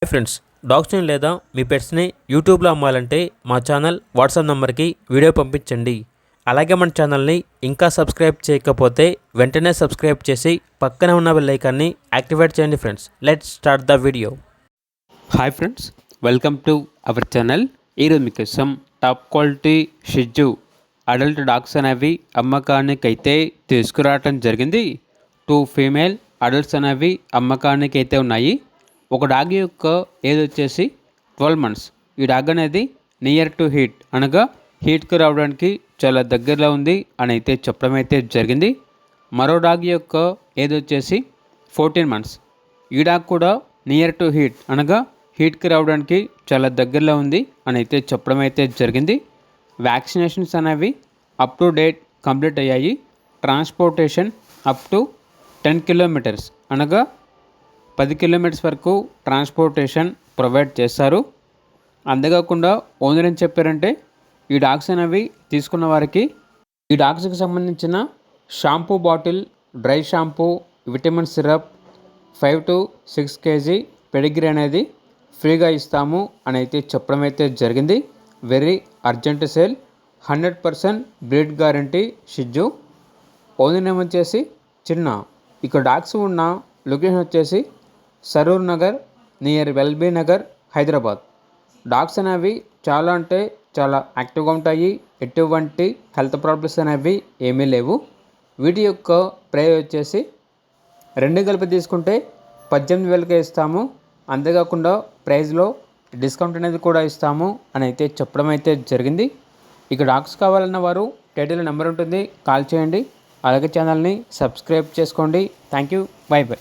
Hi friends, డాగ్స్ని లేదా మీ పెట్స్ని యూట్యూబ్లో అమ్మాలంటే మా ఛానల్ వాట్సాప్ నెంబర్కి వీడియో పంపించండి. అలాగే మన ఛానల్ని ఇంకా సబ్స్క్రైబ్ చేయకపోతే వెంటనే సబ్స్క్రైబ్ చేసి పక్కనే ఉన్న బెల్ ఐకాన్ని యాక్టివేట్ చేయండి. Friends, let's start the video. Hi friends, welcome to our channel. ఈరోజు మీకోసం టాప్ క్వాలిటీ షిజ్జు అడల్ట్ డాగ్స్ అనేవి అమ్మకానికి అయితే తీసుకురావటం జరిగింది. 2 ఫీమేల్ అడల్ట్స్ అనేవి అమ్మకానికి అయితే ఉన్నాయి. ఒక డాగ్ యొక్క ఏజ్ వచ్చేసి 12 months. ఈ డాగ్ అనేది నియర్ టు హీట్ అనగా హీట్కి రావడానికి చాలా దగ్గరలో ఉంది అని అయితే చెప్పడం అయితే జరిగింది. మరో డాగ్ యొక్క ఏజ్ వచ్చేసి 14 months. ఈ డాగ్ కూడా నియర్ టు హీట్ అనగా హీట్కి రావడానికి చాలా దగ్గరలో ఉంది అని అయితే చెప్పడం అయితే జరిగింది. వ్యాక్సినేషన్స్ అనేవి అప్ టు డేట్ కంప్లీట్ అయ్యాయి. ట్రాన్స్పోర్టేషన్ అప్ టు 10 kilometers అనగా 10 kilometers వరకు ట్రాన్స్పోర్టేషన్ ప్రొవైడ్ చేస్తారు. అంతేకాకుండా ఓనర్ ఏం చెప్పారంటే ఈ డాగ్స్ అనేవి తీసుకున్న వారికి ఈ డాగ్స్కి సంబంధించిన shampoo bottle, dry shampoo, vitamin syrup, 5 to 6 kg Pedigree అనేది ఫ్రీగా ఇస్తాము అని అయితే చెప్పడం అయితే జరిగింది. Very urgent sale, 100% breed guarantee షిజ్జు. ఓనర్ నేమ్ వచ్చేసి చిన్న. ఇక్కడ డాగ్స్ ఉన్న లొకేషన్ వచ్చేసి Saroor Nagar near LB Nagar, Hyderabad. Dogs అనేవి చాలా అంటే చాలా యాక్టివ్గా ఉంటాయి. ఎటువంటి హెల్త్ ప్రాబ్లమ్స్ అనేవి ఏమీ లేవు. వీటి యొక్క ప్రైస్ వచ్చేసి 2 కలిపి తీసుకుంటే 18,000కే ఇస్తాము. అంతేకాకుండా ప్రైస్లో డిస్కౌంట్ అనేది కూడా ఇస్తాము అని అయితే చెప్పడం అయితే జరిగింది. ఇక డాగ్స్ కావాలన్న వారు టైటిల్ నెంబర్ ఉంటుంది, కాల్ చేయండి. అలాగే ఛానల్ని సబ్స్క్రైబ్ చేసుకోండి. Thank you, by by.